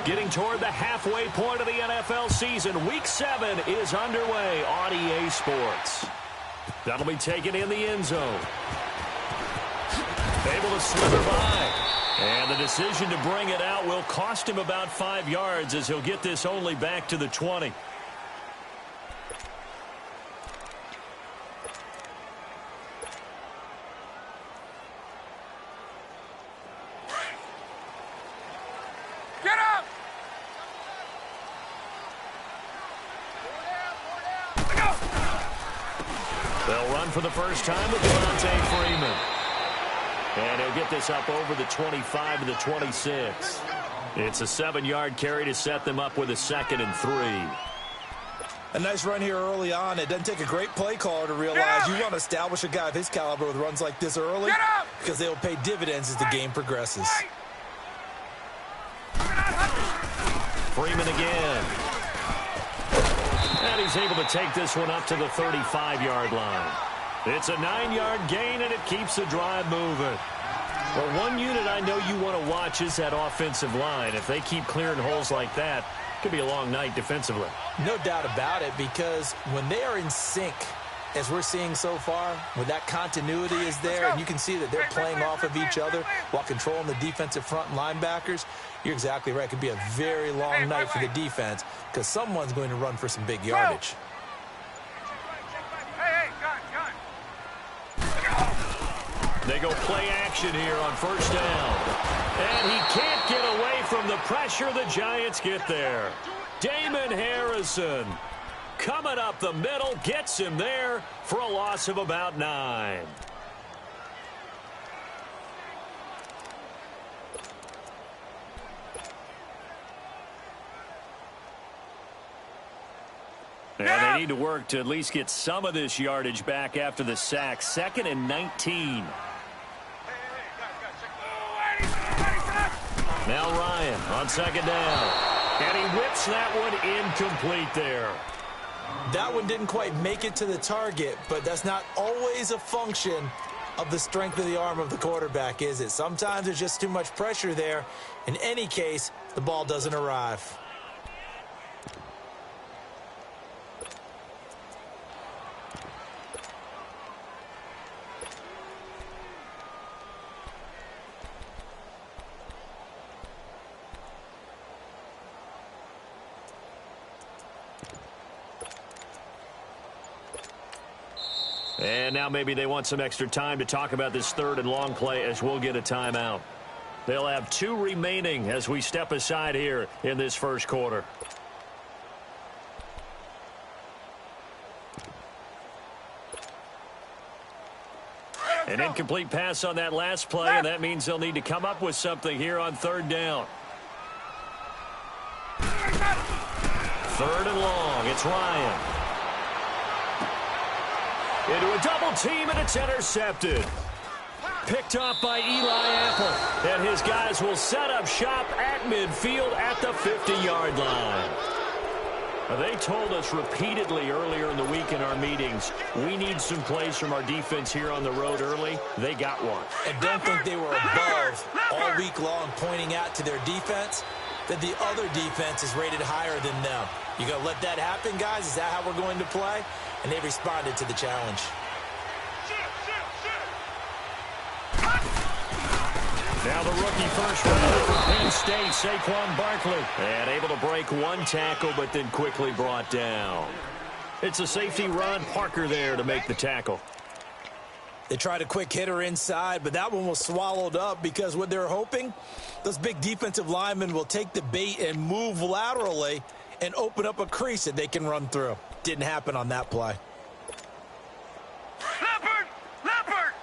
Getting toward the halfway point of the NFL season. Week 7 is underway on EA Sports. That'll be taken in the end zone. Able to slither by. And the decision to bring it out will cost him about 5 yards as he'll get this only back to the 20. For the first time with Devontae Freeman. And he'll get this up over the 25 to the 26. It's a 7-yard carry to set them up with a 2nd and 3. A nice run here early on. It doesn't take a great play caller to realize you want to establish a guy of his caliber with runs like this early because they'll pay dividends as the game progresses. Freeman again. And he's able to take this one up to the 35-yard line. It's a 9-yard gain, and it keeps the drive moving. Well, one unit I know you want to watch is that offensive line. If they keep clearing holes like that, it could be a long night defensively. No doubt about it, because when they are in sync, as we're seeing so far, when that continuity is there, and you can see that they're playing off of each other while controlling the defensive front linebackers, you're exactly right. It could be a very long night for the defense because someone's going to run for some big yardage. They go play action here on first down. And he can't get away from the pressure. The Giants get there. Damon Harrison coming up the middle, gets him there for a loss of about 9. And they need to work to at least get some of this yardage back after the sack. 2nd and 19. Now Ryan on 2nd down. And he whips that one incomplete there. That one didn't quite make it to the target, but that's not always a function of the strength of the arm of the quarterback, is it? Sometimes there's just too much pressure there. In any case, the ball doesn't arrive. And now maybe they want some extra time to talk about this 3rd and long play as we'll get a timeout. They'll have 2 remaining as we step aside here in this first quarter. An incomplete pass on that last play, and that means they'll need to come up with something here on 3rd down. 3rd and long. It's Ryan. Into a double team, and it's intercepted. Picked off by Eli Apple. And his guys will set up shop at midfield at the 50-yard line. They told us repeatedly earlier in the week in our meetings, we need some plays from our defense here on the road early. They got one. And don't think they were above all week long pointing out to their defense that the other defense is rated higher than them. You going to let that happen, guys? Is that how we're going to play? And they responded to the challenge. Now the rookie first rounder for Penn State, Saquon Barkley. And able to break one tackle, but then quickly brought down. It's a safety, Ron Parker, there to make the tackle. They tried a quick hitter inside, but that one was swallowed up because what they're hoping, those big defensive linemen will take the bait and move laterally and open up a crease that they can run through. Didn't happen on that play. Leopard!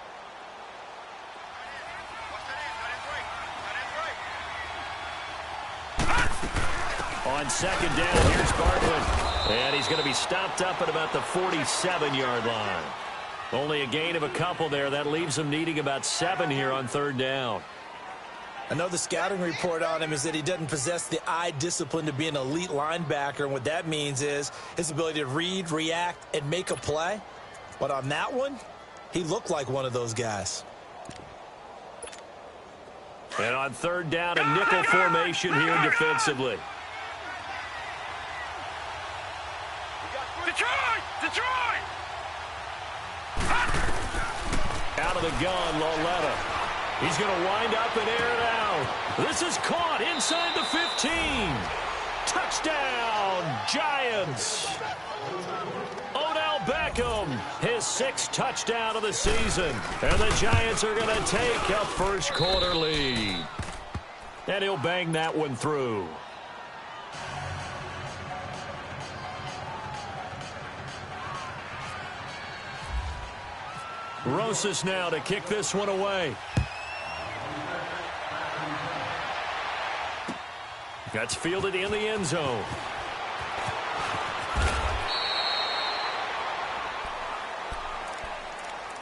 On 2nd down, here's Barkley. And he's going to be stopped up at about the 47-yard line. Only a gain of a couple there. That leaves him needing about 7 here on 3rd down. I know the scouting report on him is that he doesn't possess the eye discipline to be an elite linebacker. And what that means is his ability to read, react, and make a play. But on that one, he looked like one of those guys. And on third down, a nickel formation here defensively. Detroit! Out of the gun, Lauletta. He's going to wind up and air it out. This is caught inside the 15. Touchdown, Giants. Odell Beckham, his 6th touchdown of the season. And the Giants are going to take a first quarter lead. And he'll bang that one through. Rosas now to kick this one away. That's fielded in the end zone.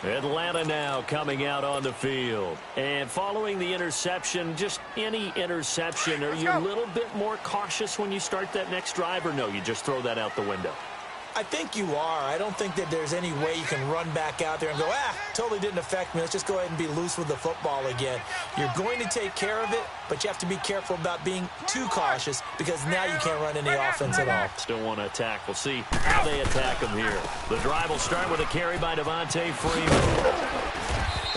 Atlanta now coming out on the field. And following the interception, just any interception, are you a little bit more cautious when you start that next drive, or no, you just throw that out the window? I think you are. I don't think that there's any way you can run back out there and go, totally didn't affect me. Let's just go ahead and be loose with the football again. You're going to take care of it, but you have to be careful about being too cautious because now you can't run any offense at all. Still want to attack. We'll see how they attack them here. The drive will start with a carry by Devontae Freeman.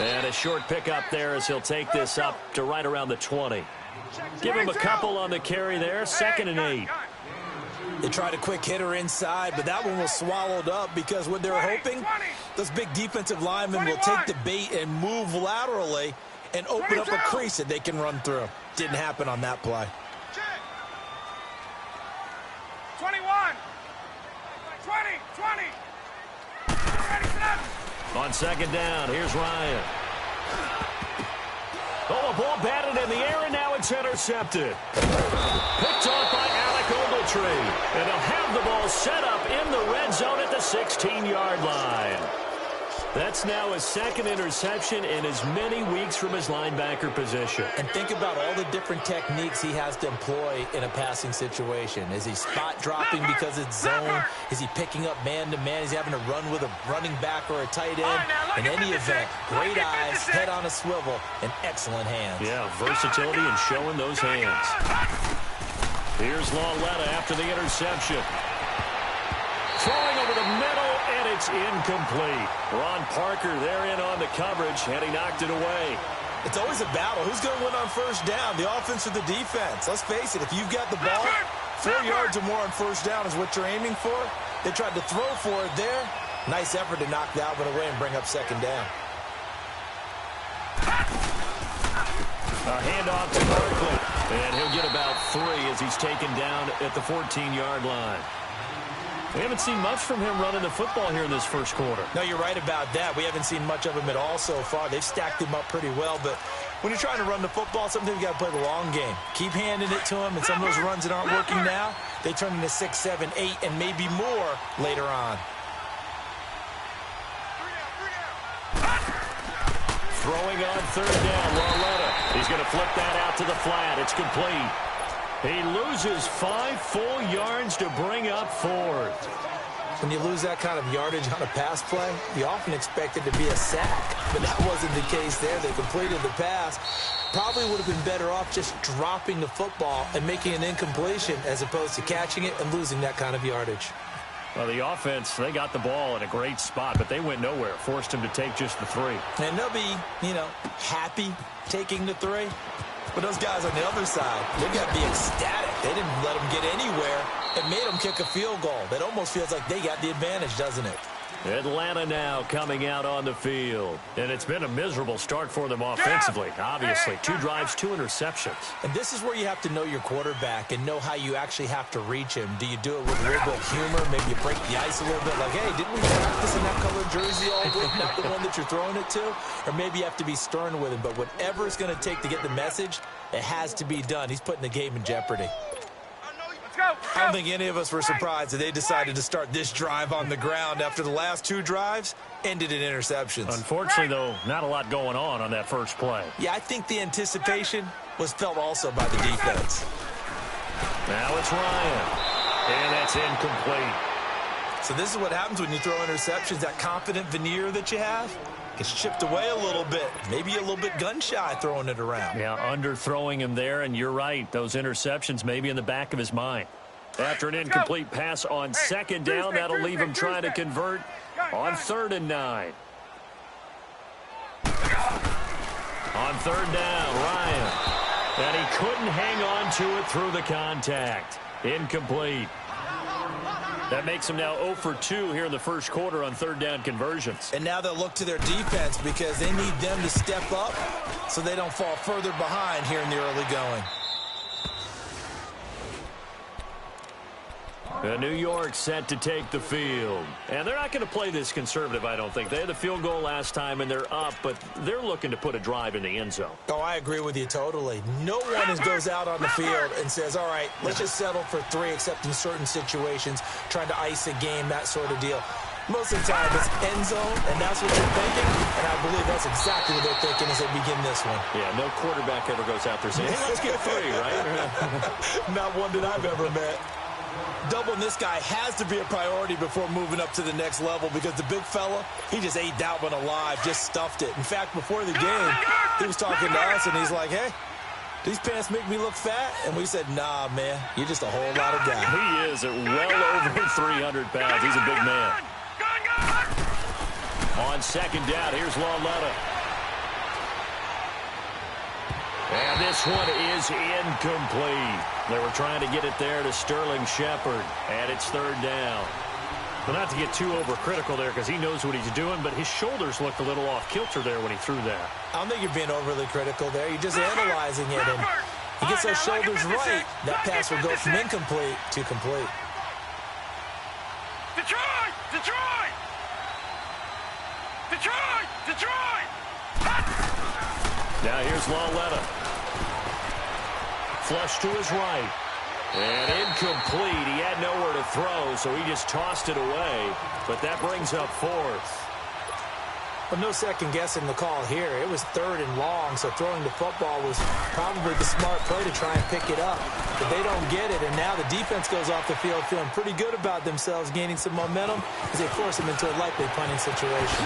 And a short pickup there as he'll take this up to right around the 20. Give him a couple on the carry there. 2nd and 8. They tried a quick hitter inside, but that one was swallowed up because what they're hoping, those big defensive linemen will take the bait and move laterally and open up a crease that they can run through. Didn't happen on that play. 21. 20. On 2nd down, here's Ryan. Oh, a ball batted in the air, and now it's intercepted. Picked off by Alec Ogletree. And they'll have the ball set up in the red zone at the 16-yard line. That's now his 2nd interception in as many weeks from his linebacker position. And think about all the different techniques he has to employ in a passing situation. Is he spot dropping because it's zone? Is he picking up man-to-man? Is he having to run with a running back or a tight end? In any event, great eyes, head on a swivel, and excellent hands. Yeah, versatility and showing those hands. Here's Lauletta after the interception. Throwing over the middle, and it's incomplete. Ron Parker there in on the coverage, and he knocked it away. It's always a battle. Who's going to win on first down, the offense or the defense? Let's face it, if you've got the ball, 4 yards or more on first down is what you're aiming for. They tried to throw for it there. Nice effort to knock that one away and bring up 2nd down. A handoff to Barkley, and he'll get about 3 as he's taken down at the 14-yard line. We haven't seen much from him running the football here in this first quarter. No, you're right about that. We haven't seen much of him at all so far. They've stacked him up pretty well, but when you're trying to run the football, sometimes you got to play the long game. Keep handing it to him, and some of those runs that aren't working now, they turn into 6, 7, 8, and maybe more later on. Throwing on 3rd down, Lauletta. He's going to flip that out to the flat. It's complete. He loses 5 full yards to bring up 4th. When you lose that kind of yardage on a pass play, you often expect it to be a sack, but that wasn't the case there. They completed the pass. Probably would have been better off just dropping the football and making an incompletion as opposed to catching it and losing that kind of yardage. Well, the offense, they got the ball in a great spot, but they went nowhere. Forced him to take just the 3. And they'll be, happy taking the 3. But those guys on the other side, they've got to be ecstatic. They didn't let them get anywhere and made them kick a field goal. That almost feels like they got the advantage, doesn't it? Atlanta now coming out on the field. And it's been a miserable start for them offensively, obviously. 2 drives, 2 interceptions. And this is where you have to know your quarterback and know how you actually have to reach him. Do you do it with a little bit of humor? Maybe you break the ice a little bit like, hey, didn't we practice in that colored jersey all week? Not the one that you're throwing it to? Or maybe you have to be stern with him. But whatever it's going to take to get the message, it has to be done. He's putting the game in jeopardy. I don't think any of us were surprised that they decided to start this drive on the ground after the last 2 drives ended in interceptions. Unfortunately, though, not a lot going on that first play. Yeah, I think the anticipation was felt also by the defense. Now it's Ryan, and that's incomplete. So this is what happens when you throw interceptions, that confident veneer that you have. Gets chipped away a little bit. Maybe a little bit gun-shy throwing it around. Yeah, underthrowing him there, and you're right. Those interceptions may be in the back of his mind. After an incomplete pass on second down, that'll leave him trying to convert on 3rd and 9. On 3rd down, Ryan. And he couldn't hang on to it through the contact. Incomplete. That makes them now 0 for 2 here in the first quarter on 3rd down conversions. And now they'll look to their defense because they need them to step up so they don't fall further behind here in the early going. New York set to take the field. And they're not going to play this conservative, I don't think. They had the field goal last time, and they're up, but they're looking to put a drive in the end zone. Oh, I agree with you totally. No one goes out on the field and says, all right, let's just settle for 3, except in certain situations, trying to ice a game, that sort of deal. Most of the time, it's end zone, and that's what they're thinking, and I believe that's exactly what they're thinking as they begin this one. Yeah, no quarterback ever goes out there saying, hey, let's get 3, right? Not one that I've ever met. Doubling this guy has to be a priority before moving up to the next level because the big fella, he just ate that one alive, just stuffed it. In fact, before the game, he was talking to us, and he's like, hey, these pants make me look fat? And we said, nah, man, you're just a whole lot of guy. He is at well over 300 pounds. He's a big man. On 2nd down, here's Lauletta. And this one is incomplete. They were trying to get it there to Sterling Shepard, and it's 3rd down. But not to get too overcritical there because he knows what he's doing, but his shoulders looked a little off kilter there when he threw that. I don't think you're being overly critical there. You're just analyzing it, and he gets those shoulders right. That pass will go from incomplete to complete. Detroit! Detroit! Detroit! Detroit! Now here's Lauletta. Flush to his right. And incomplete. He had nowhere to throw, so he just tossed it away. But that brings up 4th. But no second guessing the call here. It was 3rd and long, so throwing the football was probably the smart play to try and pick it up. But they don't get it, and now the defense goes off the field feeling pretty good about themselves, gaining some momentum as they force them into a likely punting situation.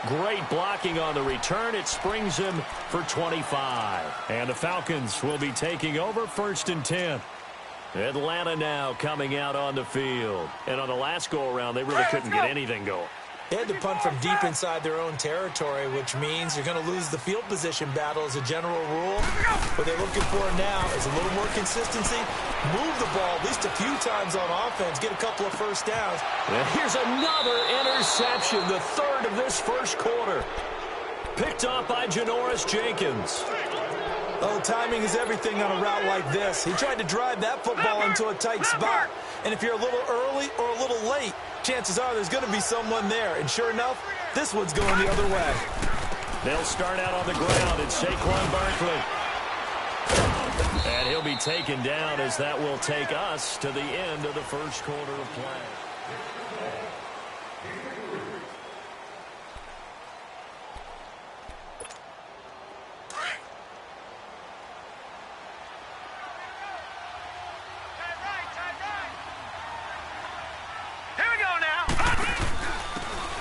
Great blocking on the return. It springs him for 25. And the Falcons will be taking over 1st and 10. Atlanta now coming out on the field. And on the last go-around, they really couldn't get anything going. They had to punt from deep inside their own territory, which means you're going to lose the field position battle as a general rule. What they're looking for now is a little more consistency, move the ball at least a few times on offense, get a couple of first downs. And here's another interception, the 3rd of this first quarter. Picked up by Janoris Jenkins. Oh, timing is everything on a route like this. He tried to drive that football into a tight spot. And if you're a little early or a little late, chances are there's going to be someone there. And sure enough, this one's going the other way. They'll start out on the ground. It's Saquon Barkley. And he'll be taken down as that will take us to the end of the first quarter of play.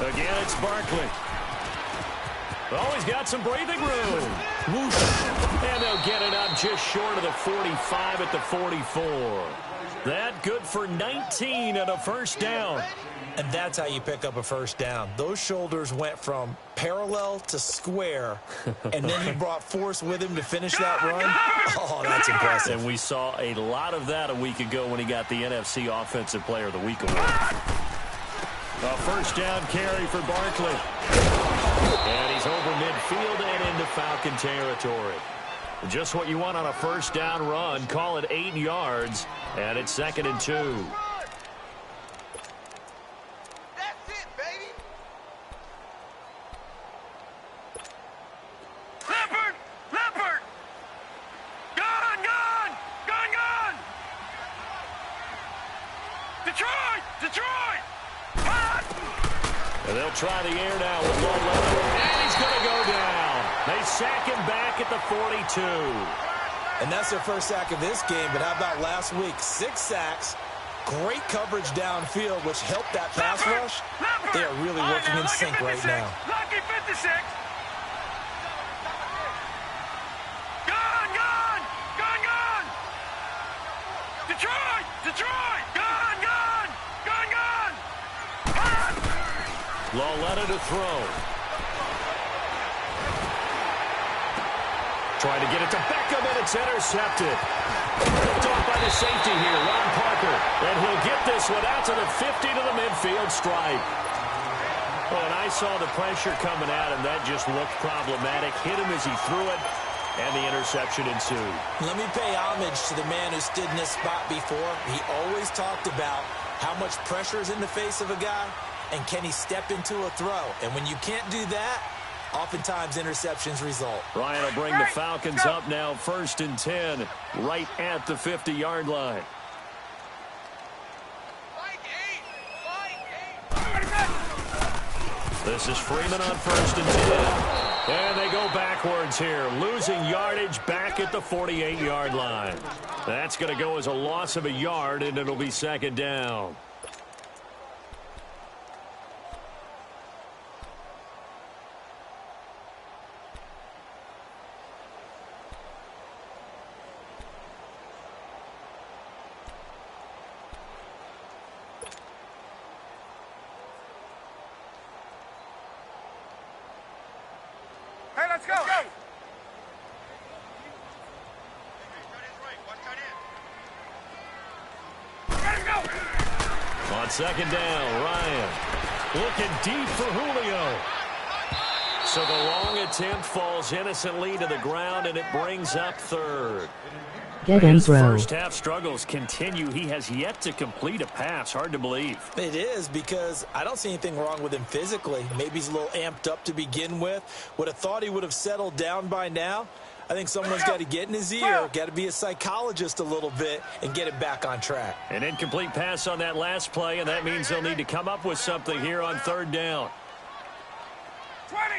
Again, it's Barkley. Oh, he's got some breathing room. Whoosh. And they'll get it up just short of the 45 at the 44. That good for 19 and a first down. And that's how you pick up a first down. Those shoulders went from parallel to square, and then he brought force with him to finish that run. Oh, that's impressive. And we saw a lot of that a week ago when he got the NFC Offensive Player of the Week award. A first down carry for Barkley. And he's over midfield and into Falcon territory. Just what you want on a first down run. Call it 8 yards. And it's 2nd and 2. That's it, baby. Leopard! Leopard! Gone! Gone! Gone! Gone! Detroit! Detroit! And they'll try the air now with Lauletta. And he's going to go down. They sack him back at the 42. And that's their first sack of this game, but how about last week? 6 sacks, Great coverage downfield, which helped that pass rush. They are really working in sync right now. Lucky 56. Gone, gone, gone, gone. Detroit, Detroit, gone, gone, gone, gone. Lauletta to throw. Trying to get it to Beckham, and it's intercepted. Picked off by the safety here, Ron Parker. And he'll get this one out to the 50 to the midfield stripe. Oh, and I saw the pressure coming at him. That just looked problematic. Hit him as he threw it, and the interception ensued. Let me pay homage to the man who stood in this spot before. He always talked about how much pressure is in the face of a guy, and can he step into a throw. And when you can't do that, oftentimes interceptions result. Ryan will bring the Falcons up now, 1st and 10, right at the 50-yard line. This is Freeman on 1st and 10. And they go backwards here, losing yardage back at the 48-yard line. That's going to go as a loss of a yard, and it'll be 2nd down. Hey, let's go. On 2nd down, Ryan looking deep for Julio. So the long attempt falls innocently to the ground, and it brings up 3rd. Get him, His bro. first half struggles continue. He has yet to complete a pass. Hard to believe. It is, because I don't see anything wrong with him physically. Maybe he's a little amped up to begin with. Would have thought he would have settled down by now. I think someone's got to get in his ear, got to be a psychologist a little bit, and get him back on track. An incomplete pass on that last play, and that means they'll need to come up with something here on 3rd down. 20.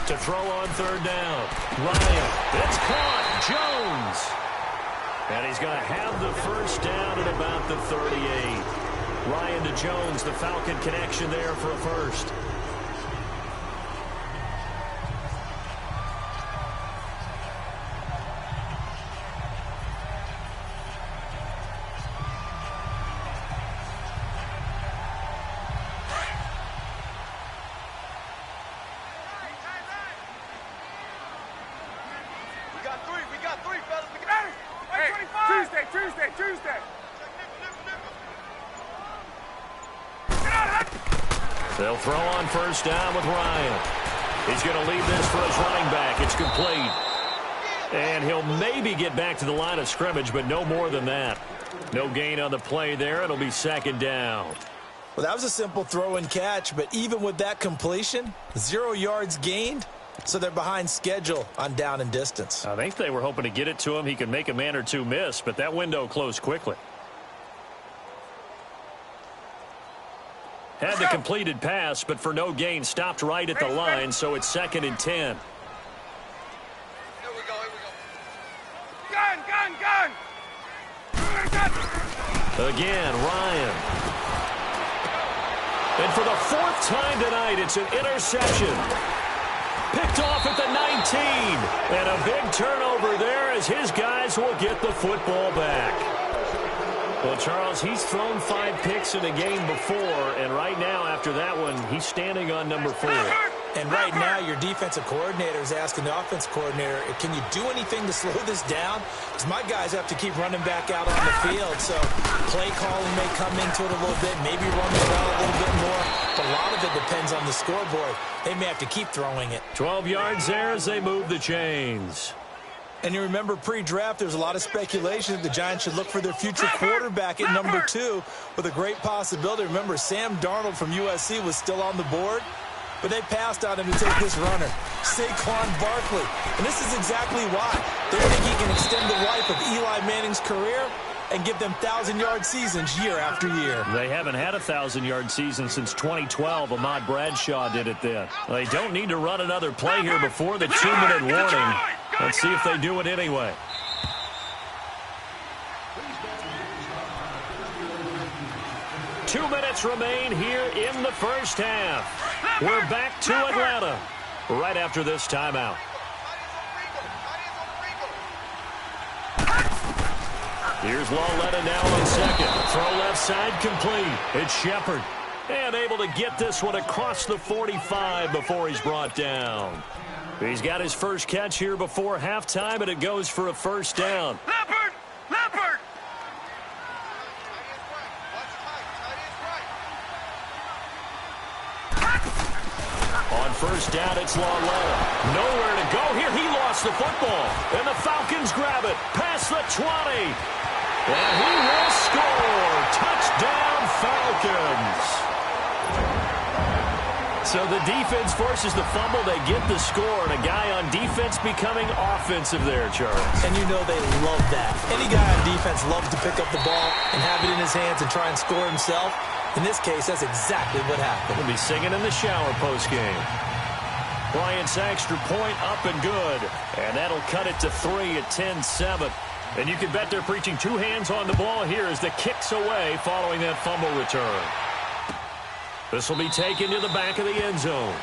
To throw on 3rd down, Ryan. It's caught. Jones. And he's going to have the 1st down at about the 38. Ryan to Jones, the Falcon connection there for a 1st. We got three, fellas. Hey, Tuesday. They'll throw on 1st down with Ryan. He's going to leave this for his running back. It's complete. And he'll maybe get back to the line of scrimmage, but no more than that. No gain on the play there. It'll be 2nd down. Well, that was a simple throw and catch, but even with that completion, 0 yards gained, so they're behind schedule on down and distance. I think they were hoping to get it to him. He could make a man or two miss, but that window closed quickly. Had the completed pass, but for no gain, stopped right at the line, so it's 2nd and 10. Here we go. Gun. Again, Ryan. And for the 4th time tonight, it's an interception. Picked off at the 19. And a big turnover there as his guys will get the football back. Well, Charles, he's thrown 5 picks in a game before, and right now, after that one, he's standing on number 4. And right now, your defensive coordinator is asking the offense coordinator, can you do anything to slow this down? Because my guys have to keep running back out on the field. So play calling may come into it a little bit, maybe run the ball a little bit more. But a lot of it depends on the scoreboard. They may have to keep throwing it. 12 yards there as they move the chains. And you remember pre-draft, there's a lot of speculation that the Giants should look for their future quarterback at number 2 with a great possibility. Remember, Sam Darnold from USC was still on the board, but they passed on him to take this runner, Saquon Barkley. And this is exactly why. They think he can extend the life of Eli Manning's career and give them 1,000-yard seasons year after year. They haven't had a 1,000-yard season since 2012. Ahmad Bradshaw did it then. They don't need to run another play here before the 2-minute warning. Let's see if they do it anyway. minutes remain here in the first half. We're back to Atlanta right after this timeout. Here's Lawletta now on second. Throw left side complete. It's Shepard. And able to get this one across the 45 before he's brought down. He's got his first catch here before halftime, and it goes for a first down. Leopard! Leopard! On first down, it's Lawletta. Nowhere to go here. He lost the football. And the Falcons grab it. Past the 20. And he will score. Touchdown, Falcons. So the defense forces the fumble. They get the score. And a guy on defense becoming offensive there, Charles. And you know they love that. Any guy on defense loves to pick up the ball and have it in his hands and try and score himself. In this case, that's exactly what happened. He'll be singing in the shower postgame. Bryant's extra point up and good. And that'll cut it to 3 at 10-7. And you can bet they're preaching two hands on the ball here as the kick's away following that fumble return. This will be taken to the back of the end zone.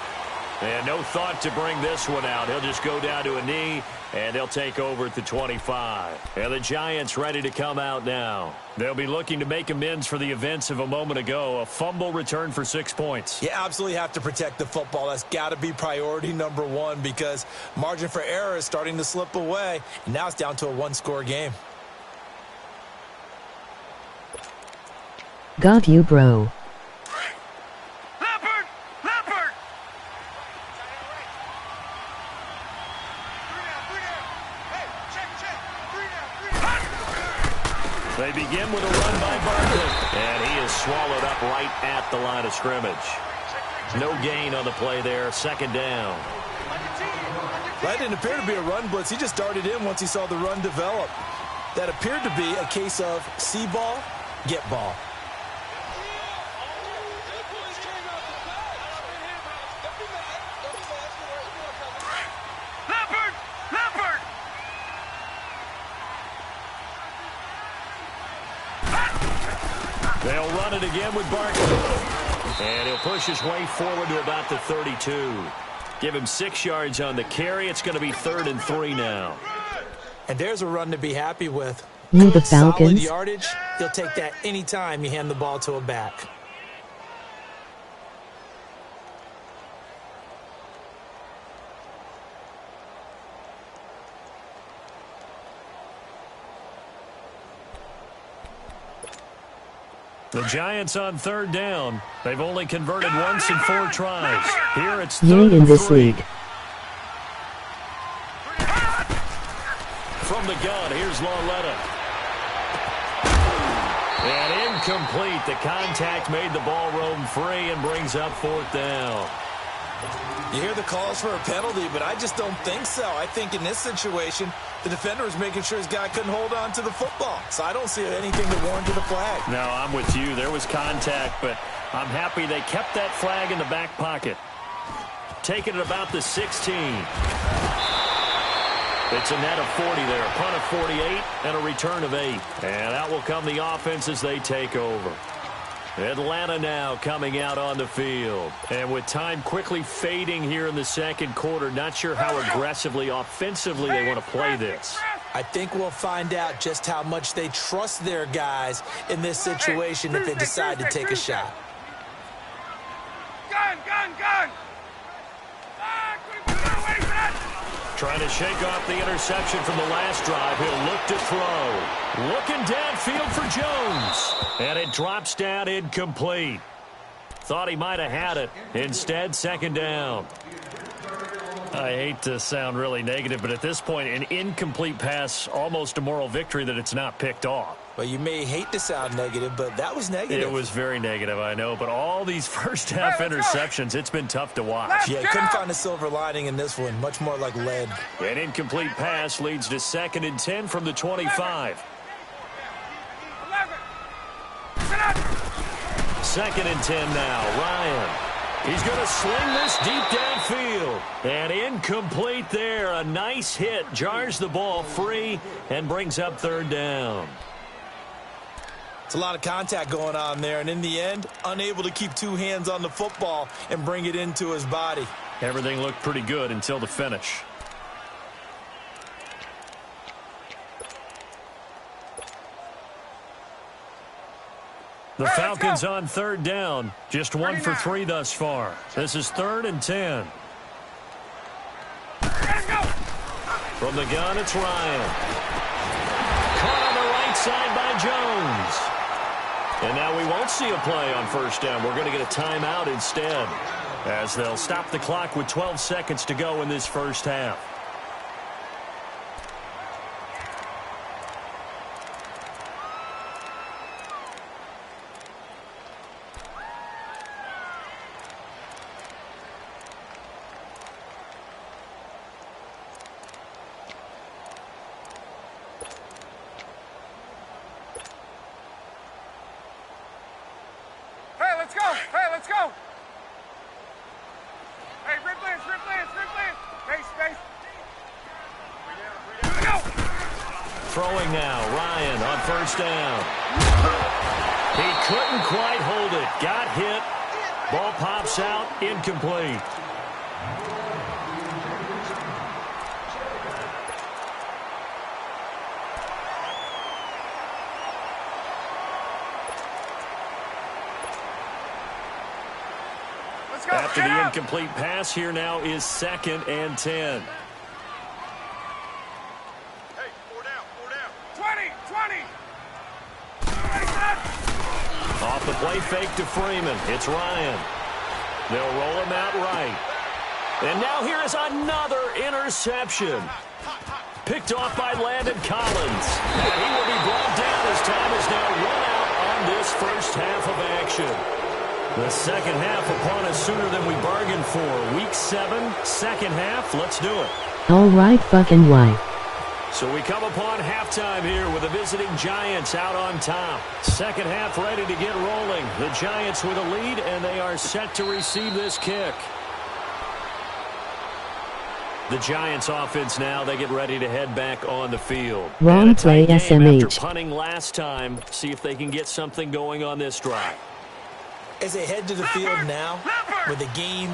And no thought to bring this one out. He'll just go down to a knee, and they'll take over at the 25. And the Giants ready to come out now. They'll be looking to make amends for the events of a moment ago. A fumble return for 6 points. You absolutely have to protect the football. That's got to be priority number one because margin for error is starting to slip away. And now it's down to a one-score game. Got you, bro. Leopard! Leopard! They begin with a run by Barkley. And he is swallowed up right at the line of scrimmage. No gain on the play there. Second down. That didn't appear to be a run blitz. He just darted in once he saw the run develop. That appeared to be a case of see ball, get ball. Leopard! Leopard! They'll run it again with Barkley. And he'll push his way forward to about the 32. Give him 6 yards on the carry. It's going to be 3rd and 3 now. And there's a run to be happy with. You the Solid Falcons. yardage. He'll take that anytime you hand the ball to a back. The Giants on 3rd down. They've only converted once in 4 tries. Here it's 3rd Yay in and this 3. league. From the gun, here's Lawletta. And incomplete. The contact made the ball roam free and brings up 4th down. You hear the calls for a penalty, but I just don't think so. I think in this situation, the defender was making sure his guy couldn't hold on to the football. So I don't see anything to warrant a flag. No, I'm with you. There was contact, but I'm happy they kept that flag in the back pocket. Taking it about the 16. It's a net of 40 there. A punt of 48 and a return of 8. And out will come the offense as they take over. Atlanta now coming out on the field. And with time quickly fading here in the second quarter, not sure how aggressively, offensively they want to play this. I think we'll find out just how much they trust their guys in this situation if they decide to take a shot. Gun, gun, gun! Trying to shake off the interception from the last drive. He'll look to throw. Looking downfield for Jones. And it drops down incomplete. Thought he might have had it. Instead, 2nd down. I hate to sound really negative, but at this point, an incomplete pass, almost a moral victory that it's not picked off. Well, you may hate to sound negative, but that was negative. It was very negative, I know. But all these first-half interceptions, it's been tough to watch. Yeah, couldn't find a silver lining in this one. Much more like lead. An incomplete pass leads to 2nd and 10 from the 25. 2nd and 10 now. Ryan. He's going to sling this deep downfield. And incomplete there. A nice hit. Jars the ball free and brings up 3rd down. It's A lot of contact going on there, and in the end, unable to keep two hands on the football and bring it into his body. Everything looked pretty good until the finish. The Falcons on third down. Just 1 for 3 thus far. This is 3rd and 10. From the gun, it's Ryan. Caught on the right side by Jones. And now we won't see a play on first down. We're going to get a timeout instead, as they'll stop the clock with 12 seconds to go in this first half. Let's go. Hey, let's go. Hey, rip Lance. Hey, space. Go. Throwing now, Ryan on first down. He couldn't quite hold it. Got hit. Ball pops out, incomplete. After the incomplete pass, here now is 2nd and 10. Hey, 4 down. 20. Off the play fake to Freeman. It's Ryan. They'll roll him out right. And now here is another interception. Picked off by Landon Collins. He will be brought down as time is now run out on this first half of action. The second half upon us sooner than we bargained for. Week 7, second half. Let's do it. All right, fucking white. So we come upon halftime here with the visiting Giants out on top. Second half ready to get rolling. The Giants with a lead, and they are set to receive this kick. The Giants offense now, they get ready to head back on the field. Wrong play, SMH. After punting last time, see if they can get something going on this drive. As they head to the field now, with the game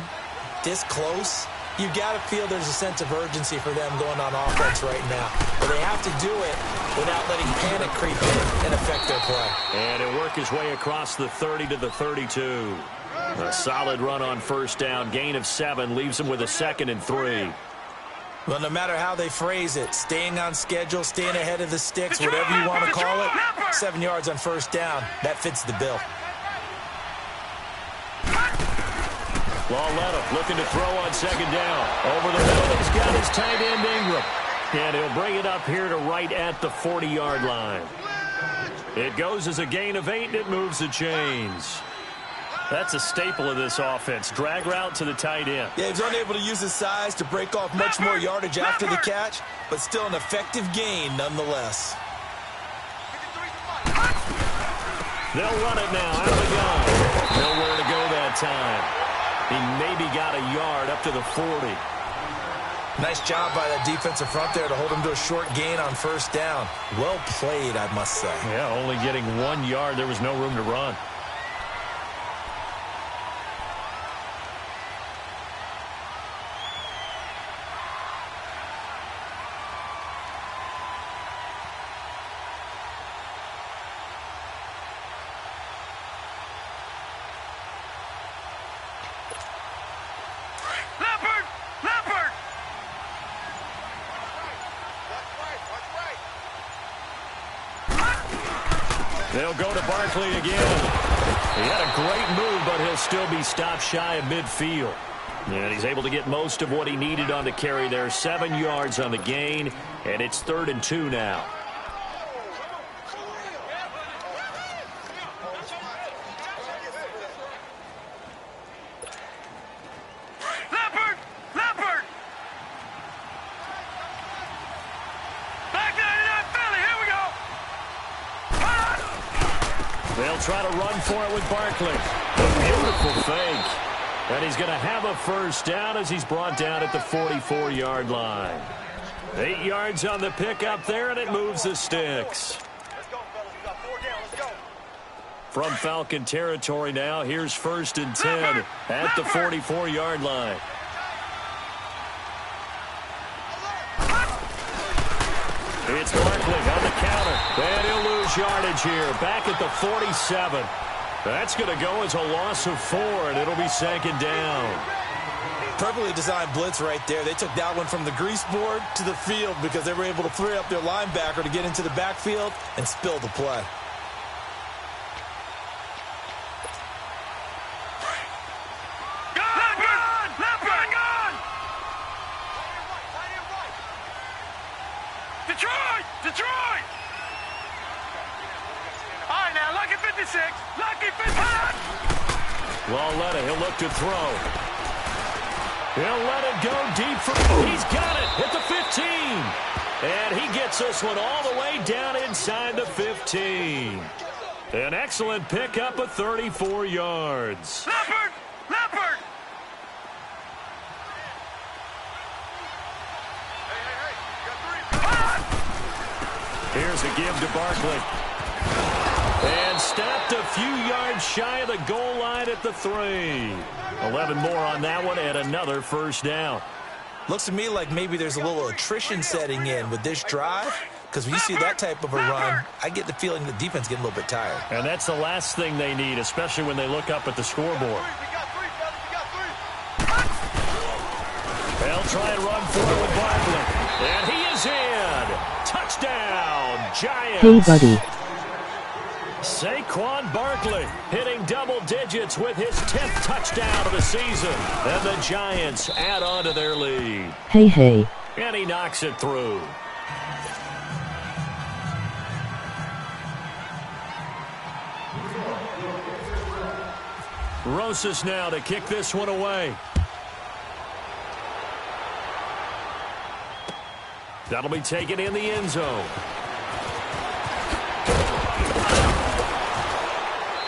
this close, you've got to feel there's a sense of urgency for them going on offense right now. But they have to do it without letting panic creep in and affect their play. And it worked his way across the 30 to the 32. A solid run on first down. Gain of 7 leaves them with a 2nd and 3. Well, no matter how they phrase it, staying on schedule, staying ahead of the sticks, whatever you want to call it, 7 yards on first down, that fits the bill. Lauletta looking to throw on second down. Over the middle, he's got his tight end Ingram. And he'll bring it up here to right at the 40-yard line. It goes as a gain of 8, and it moves the chains. That's a staple of this offense. Drag route to the tight end. Yeah, he's unable to use his size to break off much more yardage after the catch, but still an effective gain nonetheless. They'll run it now out of the gun. Nowhere to go that time. He maybe got a yard up to the 40. Nice job by that defensive front there to hold him to a short gain on first down. Well played, I must say. Yeah, only getting 1 yard. There was no room to run. They'll go to Barkley again. He had a great move, but he'll still be stopped shy of midfield. And he's able to get most of what he needed on the carry there. 7 yards on the gain, and it's 3rd and 2 now. They'll try to run for it with Barkley. A beautiful fake. And he's going to have a first down as he's brought down at the 44-yard line. 8 yards on the pickup there, and it moves the sticks. Let's go, fellas. We got 4 down. Let's go. From Falcon territory now, here's 1st and 10 at the 44-yard line. It's Barkley on the counter, and he'll lose yardage here. Back at the 47. That's going to go as a loss of 4, and it'll be 2nd down. Perfectly designed blitz right there. They took that one from the grease board to the field because they were able to free up their linebacker to get into the backfield and spill the play. Detroit! All right, now, lucky 56. Lucky 56. Lauletta, he'll look to throw. He'll let it go deep for... He's got it at the 15. And he gets this one all the way down inside the 15. An excellent pickup of 34 yards. Leopard! Leopard! Here's a give to Barkley. And stopped a few yards shy of the goal line at the 3. 11 more on that one and another 1st down. Looks to me like maybe there's a little attrition setting in with this drive. Because when you see that type of a run, I get the feeling the defense getting a little bit tired. And that's the last thing they need, especially when they look up at the scoreboard. They'll try and run forward with Barkley. And he is in. Touchdown, Giants. Hey, buddy. Saquon Barkley hitting double digits with his 10th touchdown of the season. And the Giants add on to their lead. Hey, hey. And he knocks it through. Rosas now to kick this one away. That'll be taken in the end zone.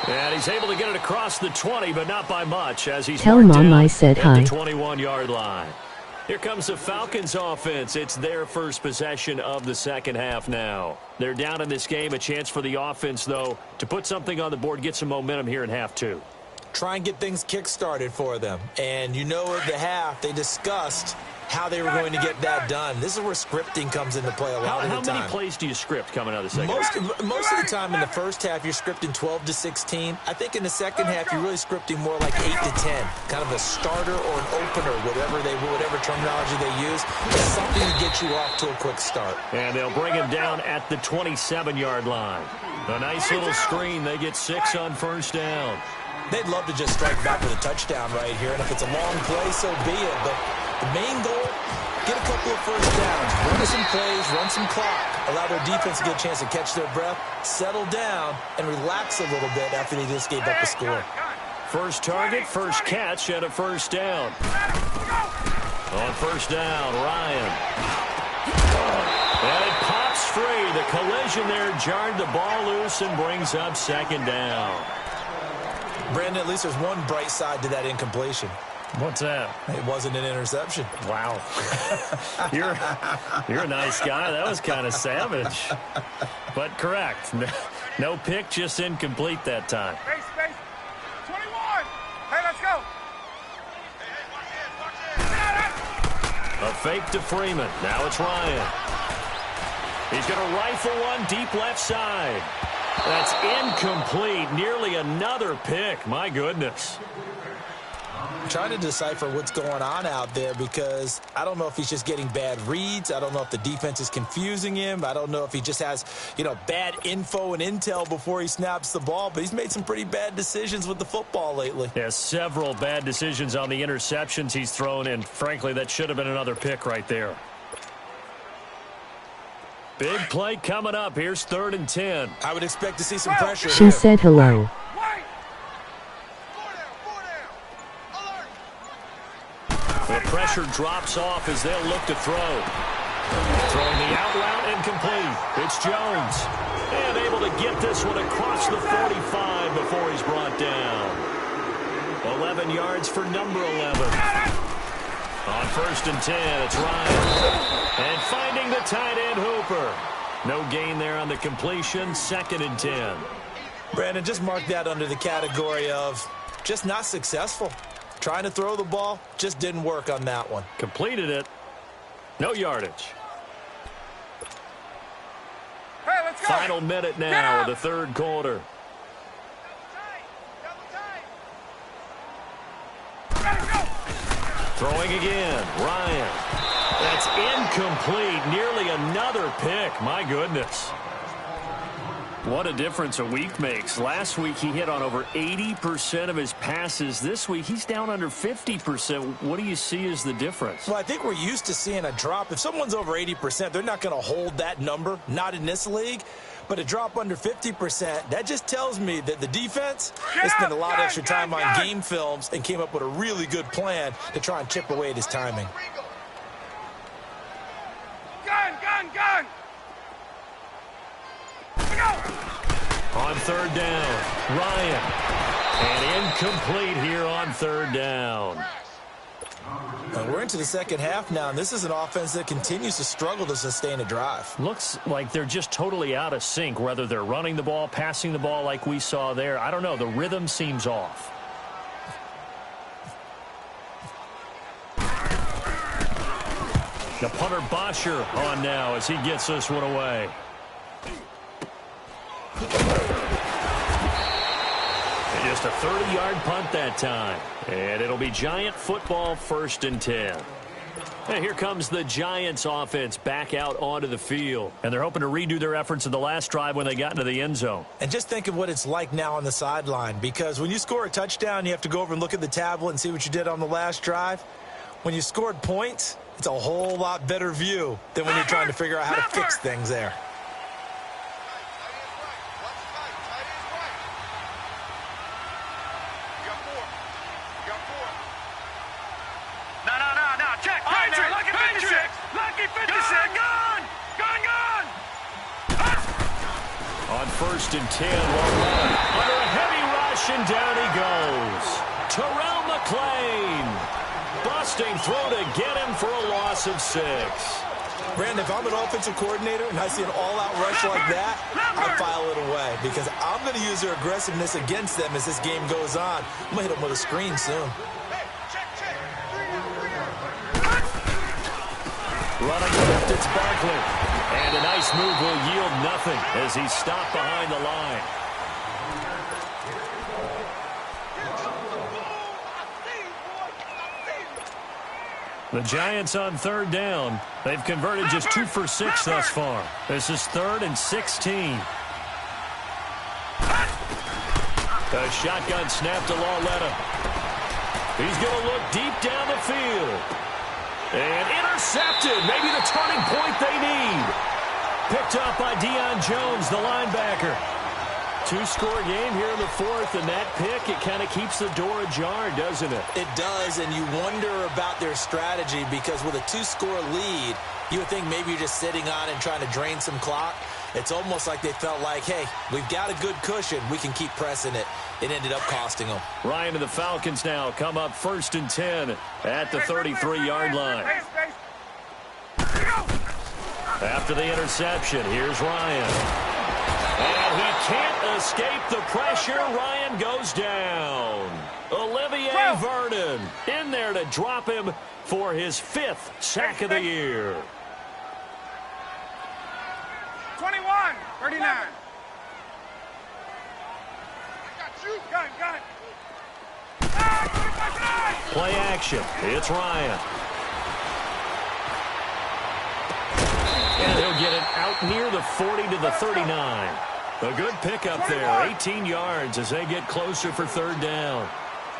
And he's able to get it across the 20, but not by much as he's Tell marked Mom down I said at hi. the 21-yard line. Here comes the Falcons offense. It's their first possession of the second half now. They're down in this game. A chance for the offense, though, to put something on the board, get some momentum here in half 2. Try and get things kick-started for them. And you know at the half, they discussed how they were going to get that done. This is where scripting comes into play a lot of the time. How many plays do you script coming out of the second half? Most of the time in the first half, you're scripting 12 to 16. I think in the second half, you're really scripting more like 8 to 10. Kind of a starter or an opener, whatever terminology they use. It's something to get you off to a quick start. And they'll bring him down at the 27-yard line. A nice little screen. They get 6 on 1st down. They'd love to just strike back with a touchdown right here. And if it's a long play, so be it. But the main goal, get a couple of 1st downs, run some plays, run some clock, allow their defense to get a chance to catch their breath, settle down, and relax a little bit after they just gave up a score. First target, first catch, and a 1st down. On 1st down, Ryan. And it pops free. The collision there jarred the ball loose and brings up 2nd down. Brandon, at least there's one bright side to that incompletion. What's that? It wasn't an interception. Wow. You're a nice guy. That was kind of savage. But correct. No pick, just incomplete that time. Space. 21. Hey, let's go. A fake to Freeman. Now it's Ryan. He's going to rifle one deep left side. That's incomplete. Nearly another pick. My goodness. I'm trying to decipher what's going on out there because I don't know if he's just getting bad reads. I don't know if the defense is confusing him. I don't know if he just has, bad info and intel before he snaps the ball. But he's made some pretty bad decisions with the football lately. Yeah, several bad decisions on the interceptions he's thrown, and frankly, that should have been another pick right there. Big play coming up. Here's 3rd and 10. I would expect to see some pressure She here. said hello. The pressure drops off as they'll look to throw. Throwing the out route incomplete. It's Jones. And able to get this one across the 45 before he's brought down. 11 yards for number 11. On 1st and 10, it's Ryan. And finding the tight end Hooper. No gain there on the completion. 2nd and 10. Brandon, just mark that under the category of just not successful. Trying to throw the ball, just didn't work on that one. Completed it. No yardage. Hey, let's go. Final minute now of the third quarter. Throwing again, Ryan. That's incomplete. Nearly another pick. My goodness. What a difference a week makes. Last week he hit on over 80% of his passes. This week he's down under 50%. What do you see as the difference? Well, I think we're used to seeing a drop. If someone's over 80%, they're not going to hold that number, not in this league. But a drop under 50%, that just tells me that the defense has spent a lot of extra time on game films and came up with a really good plan to try and chip away at his timing. Gun! On third down, Ryan. And incomplete here on third down. And we're into the second half now, and this is an offense that continues to struggle to sustain a drive. Looks like they're just totally out of sync, whether they're running the ball, passing the ball like we saw there. I don't know. The rhythm seems off. The punter Bosher on now as he gets this one away. Just a 30-yard punt that time. And it'll be Giant football, 1st and 10. And here comes the Giants offense back out onto the field. And they're hoping to redo their efforts in the last drive when they got into the end zone. And just think of what it's like now on the sideline. Because when you score a touchdown, you have to go over and look at the tablet and see what you did on the last drive. When you scored points, it's a whole lot better view than when you're trying to figure out how to fix things there. On 1st and 10, under a heavy rush, and down he goes. Terrell McClain busting through to get him for a loss of 6. Brandon, if I'm an offensive coordinator and I see an all-out rush like that, I file it away because I'm going to use their aggressiveness against them as this game goes on. I'm going to hit them with a screen soon. Running left, it's Barkley. And a nice move will yield nothing as he's stopped behind the line. The Giants on third down. They've converted just 2 for 6 thus far. This is 3rd and 16. The shotgun snap to Lauletta. He's going to look deep down the field. And intercepted. Maybe the turning point they need. Picked up by Deion Jones, the linebacker. 2-score game here in the 4th, and that pick, it kind of keeps the door ajar, doesn't it? It does, and you wonder about their strategy because with a 2-score lead, you would think maybe you're just sitting on and trying to drain some clock. It's almost like they felt like, hey, we've got a good cushion. We can keep pressing it. It ended up costing them. Ryan and the Falcons now come up 1st and 10 at the 33-yard line. After the interception, here's Ryan. And he can't escape the pressure. Ryan goes down. Olivier Vernon in there to drop him for his 5th sack of the year. 21, 39. Gun. Play action. It's Ryan. And he'll get it out near the 40 to the 39. A good pickup there. 18 yards as they get closer for 3rd down.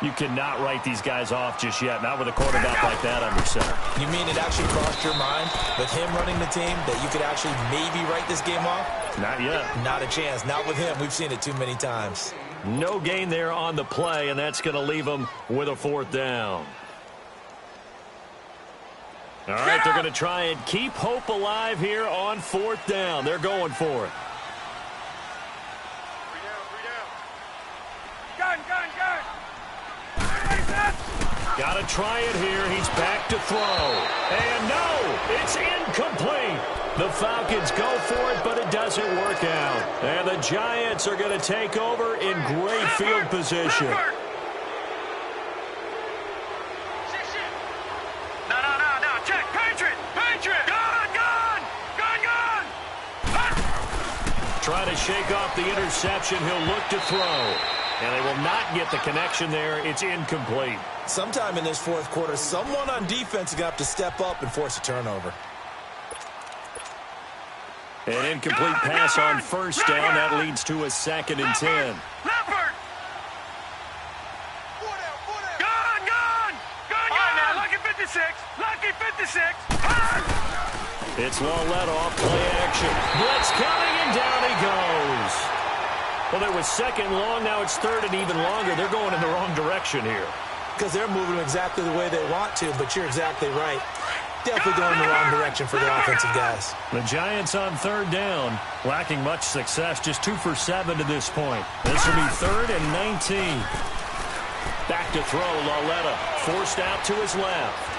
You cannot write these guys off just yet, not with a quarterback like that under center. You mean it actually crossed your mind with him running the team that you could actually maybe write this game off? Not yet. Not a chance. Not with him. We've seen it too many times. No gain there on the play, and that's going to leave them with a 4th down. All right, they're going to try and keep hope alive here on 4th down. They're going for it. Gun. Got to try it here. He's back to throw. And no, it's incomplete. The Falcons go for it, but it doesn't doesn't work out. And the Giants are going to take over in great field position. No. Check. Patriot. Gone. Trying to shake off the interception. He'll look to throw. And they will not get the connection there. It's incomplete. Sometime in this fourth quarter, someone on defense is going to have to step up and force a turnover. An incomplete pass on first down. That leads to a 2nd and 10. Leopard. Gone. Now, Lucky 56. It's long let off, play action. Blitz coming, and down he goes. Well, there was 2nd long, now it's 3rd and even longer. They're going in the wrong direction here. Because they're moving exactly the way they want to, but you're exactly right. Definitely going in the wrong direction for their offensive guys. The Giants on 3rd down, lacking much success, just 2 for 7 to this point. This will be 3rd and 19. Back to throw, Lauletta forced out to his left.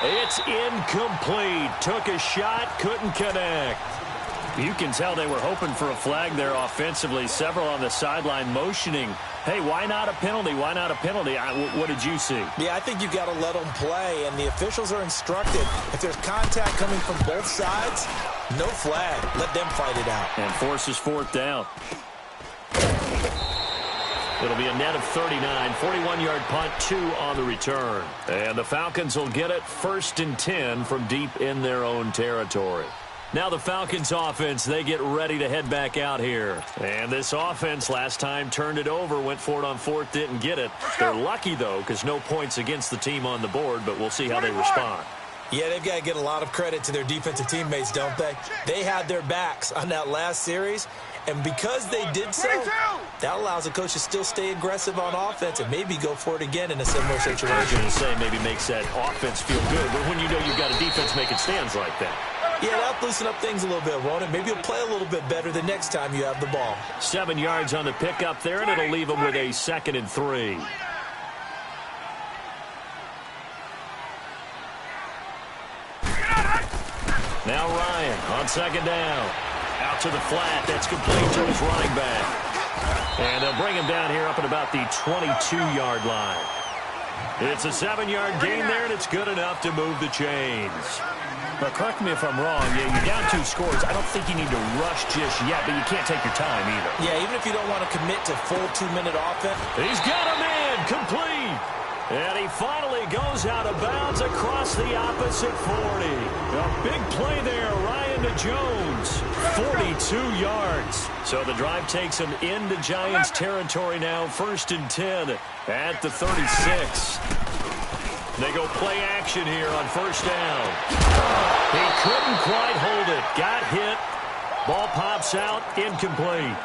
It's incomplete. Took a shot, couldn't connect. You can tell they were hoping for a flag there offensively. Several on the sideline motioning, hey, why not a penalty? Why not a penalty? What did you see? Yeah, I think you've got to let them play, and the officials are instructed. If there's contact coming from both sides, no flag. Let them fight it out. And forces 4th down. It'll be a net of 39, 41-yard punt, 2 on the return. And the Falcons will get it 1st and 10 from deep in their own territory. Now the Falcons offense, they get ready to head back out here. And this offense last time turned it over, went for it on 4th, didn't get it. They're lucky, though, because no points against the team on the board, but we'll see how they respond. Yeah, they've got to get a lot of credit to their defensive teammates, don't they? They had their backs on that last series, and because they did so, that allows the coach to still stay aggressive on offense and maybe go for it again in a similar situation. I was going to say maybe makes that offense feel good, but when you know you've got a defense making stands like that. Yeah, that'll loosen up things a little bit, won't it? Maybe you'll play a little bit better the next time you have the ball. 7 yards on the pickup there, and it'll leave them with a 2nd and 3. Now Ryan on 2nd down. Out to the flat. That's complete to his running back. And they'll bring him down here up at about the 22-yard line. It's a 7-yard gain there, and it's good enough to move the chains. But correct me if I'm wrong, you're down 2 scores. I don't think you need to rush just yet, but you can't take your time either. Yeah, even if you don't want to commit to full 2-minute offense. He's got a man, complete. And he finally goes out of bounds across the opposite 40. A big play there, Ryan to Jones. 42 yards. So the drive takes him into Giants territory now. 1st and 10 at the 36. They go play action here on 1st down. He couldn't quite hold it. Got hit. Ball pops out. Incomplete.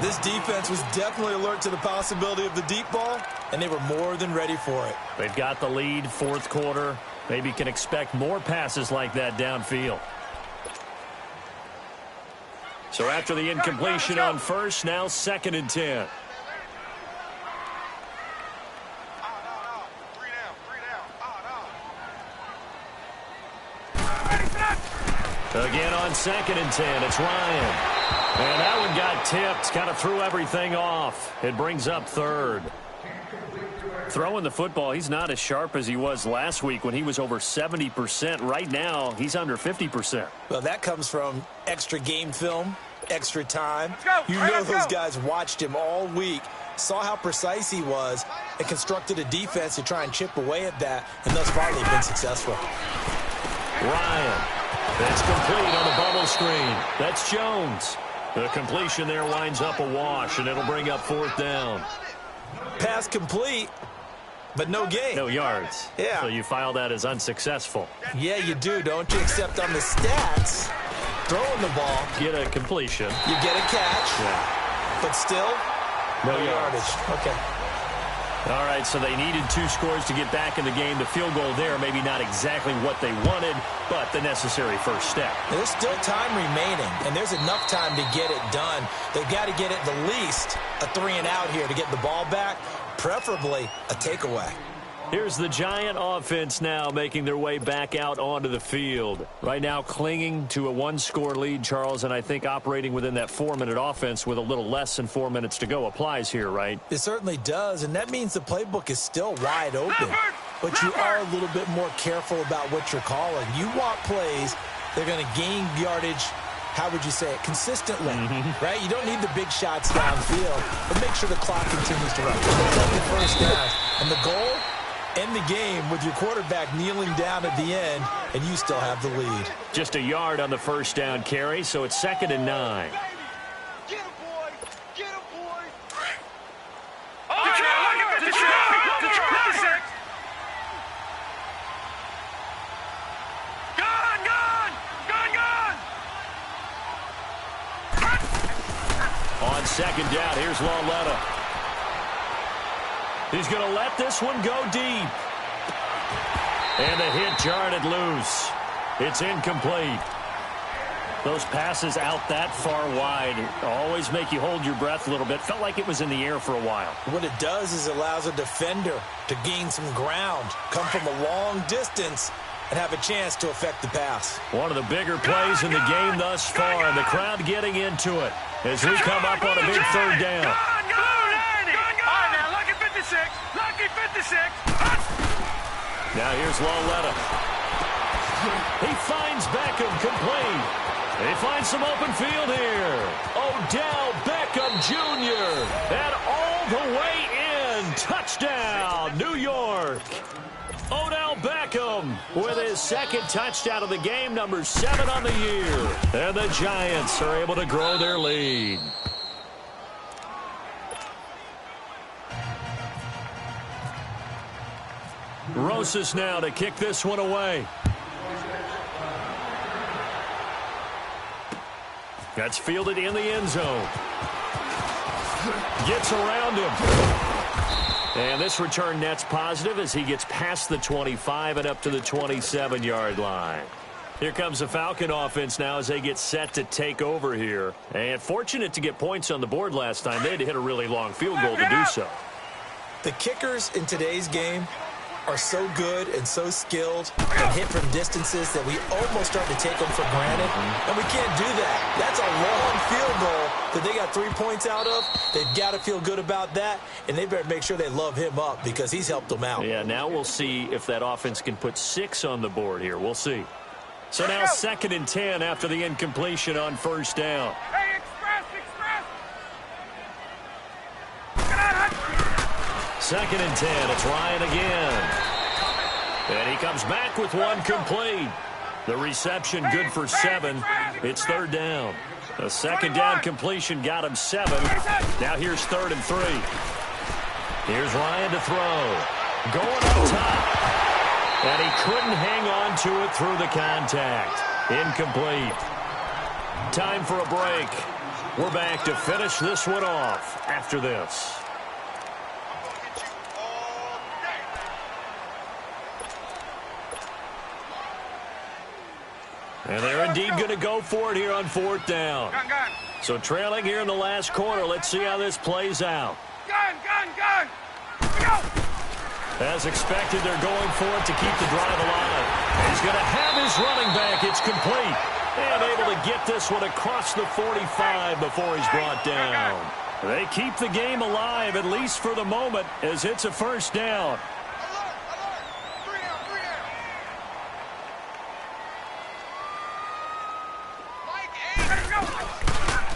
This defense was definitely alert to the possibility of the deep ball, and they were more than ready for it. They've got the lead, 4th quarter. Maybe can expect more passes like that downfield. So after the incompletion on 1st, now 2nd and 10. Again on 2nd and 10, it's Ryan. And that one got tipped, kind of threw everything off. It brings up 3rd. Throwing the football, he's not as sharp as he was last week when he was over 70%. Right now, he's under 50%. Well, that comes from extra game film, extra time. You know those guys watched him all week, saw how precise he was, and constructed a defense to try and chip away at that, and thus far they've been successful. Ryan, that's complete on the bubble screen. That's Jones. The completion there winds up a wash, and it'll bring up 4th down. Pass complete, but no gain. No yards. Yeah. So you file that as unsuccessful. Yeah, you do, don't you? Except on the stats, throwing the ball. Get a completion. You get a catch. Yeah. But still, no yardage. Okay. All right, so they needed 2 scores to get back in the game. The field goal there, maybe not exactly what they wanted, but the necessary first step. There's still time remaining, and there's enough time to get it done. They've got to get at the least a 3-and-out here to get the ball back, preferably a takeaway. Here's the Giant offense now making their way back out onto the field. Right now clinging to a one-score lead, Charles, and I think operating within that 4-minute offense with a little less than 4 minutes to go applies here, right? It certainly does, and that means the playbook is still wide open. But you are a little bit more careful about what you're calling. You want plays that are going to gain yardage, how would you say it, consistently, right? You don't need the big shots downfield, but make sure the clock continues to run. The first down, and the goal, end the game with your quarterback kneeling down at the end, and you still have the lead. Just a yard on the first down carry, so it's 2nd and 9. Get him, boy! Get him, boy! On 2nd down, here's Lauletta. He's going to let this one go deep. And the hit jarred it loose. It's incomplete. Those passes out that far wide always make you hold your breath a little bit. Felt like it was in the air for a while. What it does is it allows a defender to gain some ground, come from a long distance, and have a chance to affect the pass. One of the bigger plays in the game thus far, and the crowd getting into it as we come up on a big 3rd down. Lucky 56! Lucky 56! Now here's Lauletta. He finds Beckham complete. He finds some open field here. Odell Beckham Jr. And all the way in. Touchdown, New York. Odell Beckham with his 2nd touchdown of the game, number 7 on the year. And the Giants are able to grow their lead. Rosas now to kick this one away. That's fielded in the end zone. Gets around him. And this return net's positive as he gets past the 25 and up to the 27-yard line. Here comes the Falcon offense now as they get set to take over here. And fortunate to get points on the board last time. They had to hit a really long field goal to do so. The kickers in today's game are so good and so skilled and hit from distances that we almost start to take them for granted. And we can't do that. That's a long field goal that they got 3 points out of. They've got to feel good about that, and they better make sure they love him up because he's helped them out. Yeah, now we'll see if that offense can put 6 on the board here. We'll see. So now 2nd and 10 after the incompletion on 1st down. Hey, express! 2nd and 10. It's Ryan again. And he comes back with one complete. The reception good for 7. It's 3rd down. A 2nd down completion got him 7. Now here's 3rd and 3. Here's Ryan to throw. Going up top. And he couldn't hang on to it through the contact. Incomplete. Time for a break. We're back to finish this one off after this. And they're indeed going to go for it here on 4th down. Gun. So trailing here in the last quarter. Let's see how this plays out. Gun. Go! As expected, they're going for it to keep the drive alive. He's going to have his running back. It's complete. And able to get this one across the 45 before he's brought down. They keep the game alive, at least for the moment, as it's a 1st down.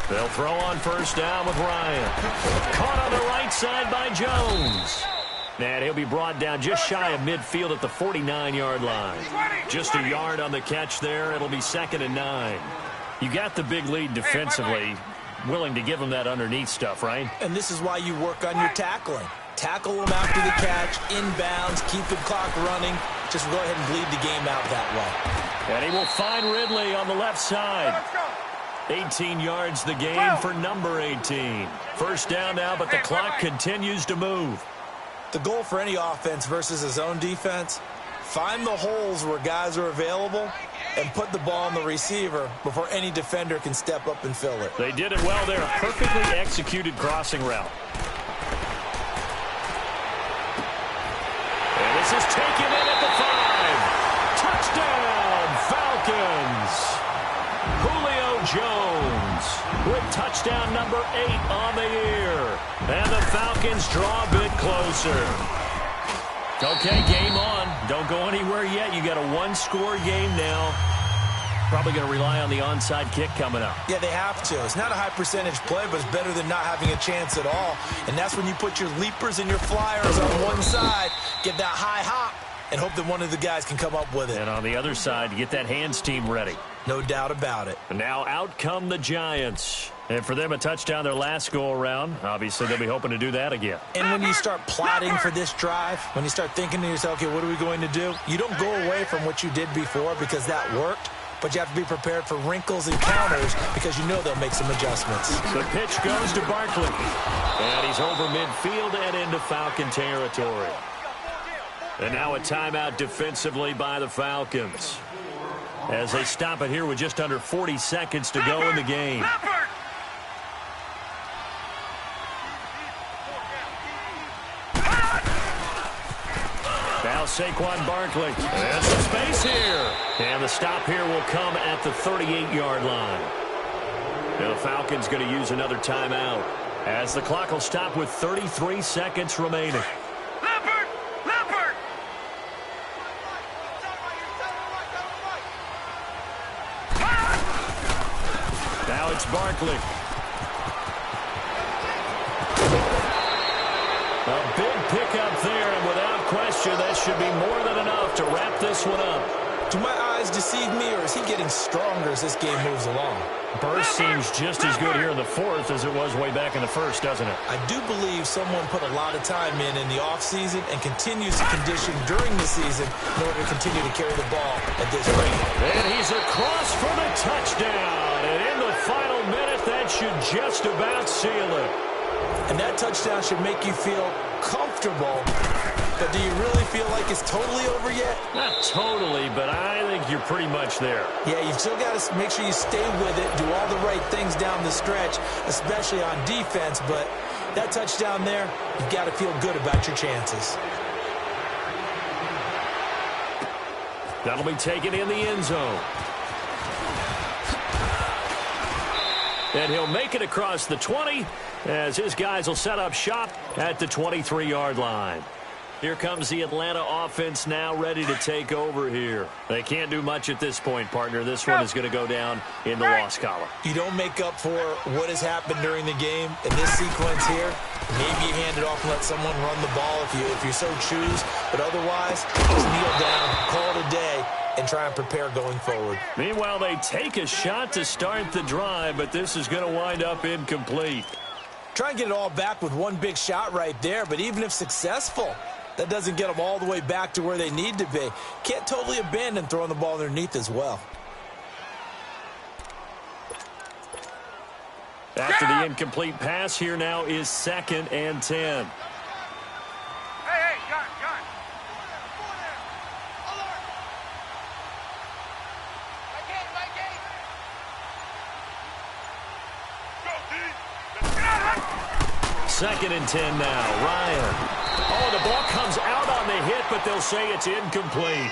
They'll throw on 1st down with Ryan. Caught on the right side by Jones. And he'll be brought down just shy of midfield at the 49-yard line. Just a yard on the catch there. It'll be 2nd and 9. You got the big lead defensively. Willing to give them that underneath stuff, right? And this is why you work on your tackling. Tackle them after the catch, inbounds, keep the clock running. Just go ahead and bleed the game out that way. And he will find Ridley on the left side. 18 yards the game for number 18. 1st down now, but the clock continues to move. The goal for any offense versus his own defense, find the holes where guys are available and put the ball on the receiver before any defender can step up and fill it. They did it well there. Perfectly executed crossing route. And this This is taken in at the 5. Touchdown, Falcons. Julio Jones with touchdown number 8 on the year. And the Falcons draw a bit closer. Okay, game on. Don't go anywhere yet. You got a one-score game now. Probably going to rely on the onside kick coming up. Yeah, they have to. It's not a high-percentage play, but it's better than not having a chance at all. And that's when you put your leapers and your flyers on one side, get that high hop, and hope that one of the guys can come up with it. And on the other side, get that hands team ready. No doubt about it. And now out come the Giants. And for them, a touchdown their last go-around. Obviously, they'll be hoping to do that again. And when you start plotting for this drive, when you start thinking to yourself, okay, what are we going to do? You don't go away from what you did before because that worked. But you have to be prepared for wrinkles and counters because you know they'll make some adjustments. The pitch goes to Barkley. And he's over midfield and into Falcon territory. And now a timeout defensively by the Falcons, as they stop it here with just under 40 seconds to go in the game. Now Saquon Barkley. There's some space here. And the stop here will come at the 38-yard line. Now the Falcons going to use another timeout, as the clock will stop with 33 seconds remaining. Now it's Barkley. A big pickup there, and without question, that should be more than enough to wrap this one up. Do my eyes deceive me, or is he getting stronger as this game moves along? Burst seems just as good here in the fourth as it was way back in the first, doesn't it? I do believe someone put a lot of time in the offseason and continues to condition during the season in order to continue to carry the ball at this rate. And he's across for the touchdown. And in the final minute, that should just about seal it. And that touchdown should make you feel comfortable. But do you really feel like it's totally over yet? Not totally, but I think you're pretty much there. Yeah, you've still got to make sure you stay with it, do all the right things down the stretch, especially on defense. But that touchdown there, you've got to feel good about your chances. That'll be taken in the end zone. And he'll make it across the 20, as his guys will set up shop at the 23-yard line. Here comes the Atlanta offense now ready to take over here. They can't do much at this point, partner. This one is going to go down in the loss column. You don't make up for what has happened during the game in this sequence here. Maybe you hand it off and let someone run the ball if you so choose. But otherwise, just kneel down, call it a day, and try and prepare going forward. Meanwhile, they take a shot to start the drive, but this is going to wind up incomplete. Try and get it all back with one big shot right there, but even if successful, that doesn't get them all the way back to where they need to be. Can't totally abandon throwing the ball underneath as well. After the incomplete pass, here now is 2nd and 10. Hey, gun. Go, D. 2nd and 10 now. Ryan. Oh, the ball comes out on the hit, but they'll say it's incomplete.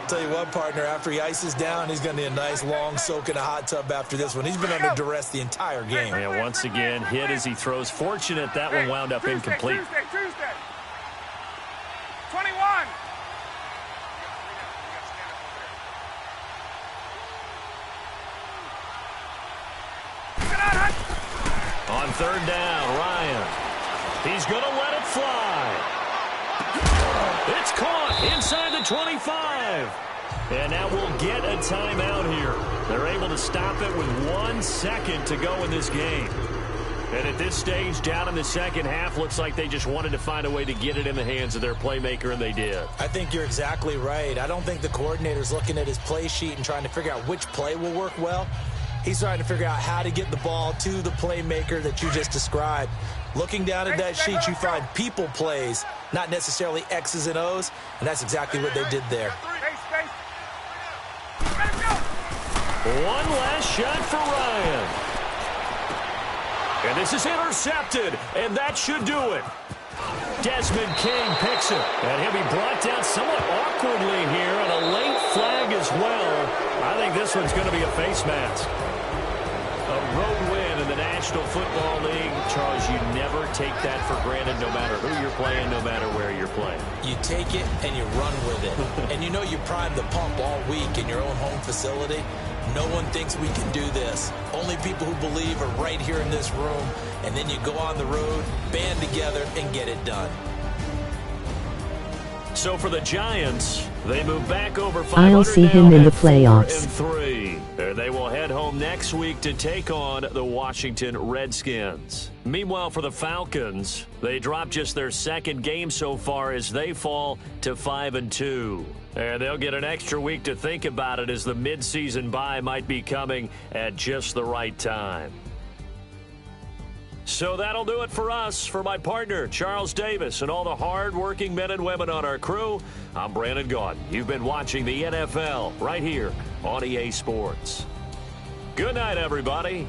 Tell you what, partner, after he ices down, he's going to need a nice long soak in a hot tub after this one. He's been under duress the entire game. Yeah, once again, hit as he throws. Fortunate that one wound up incomplete. Tuesday. 21. On 3rd down, Ryan. He's going to let it fly. It's caught inside the 25. And now we'll get a timeout here. They're able to stop it with 1 second to go in this game. And at this stage, down in the second half, looks like they just wanted to find a way to get it in the hands of their playmaker, and they did. I think you're exactly right. I don't think the coordinator's looking at his play sheet and trying to figure out which play will work well. He's trying to figure out how to get the ball to the playmaker that you just described. Looking down at that sheet, you find people plays, not necessarily X's and O's, and that's exactly what they did there. One last shot for Ryan. And this is intercepted, and that should do it. Desmond King picks it, and he'll be brought down somewhere this one's going to be a face mask. A road win in the National Football League. Charles, you never take that for granted no matter who you're playing, no matter where you're playing. You take it and you run with it. And you know you prime the pump all week in your own home facility. No one thinks we can do this. Only people who believe are right here in this room. And then you go on the road, band together, and get it done. So for the Giants, they move back over 500. I'll see him in the playoffs. 4-3. And they will head home next week to take on the Washington Redskins. Meanwhile, for the Falcons, they dropped just their second game so far as they fall to 5-2. And they'll get an extra week to think about it as the midseason bye might be coming at just the right time. So that'll do it for us. For my partner, Charles Davis, and all the hard-working men and women on our crew, I'm Brandon Gaudin. You've been watching the NFL right here on EA Sports. Good night, everybody.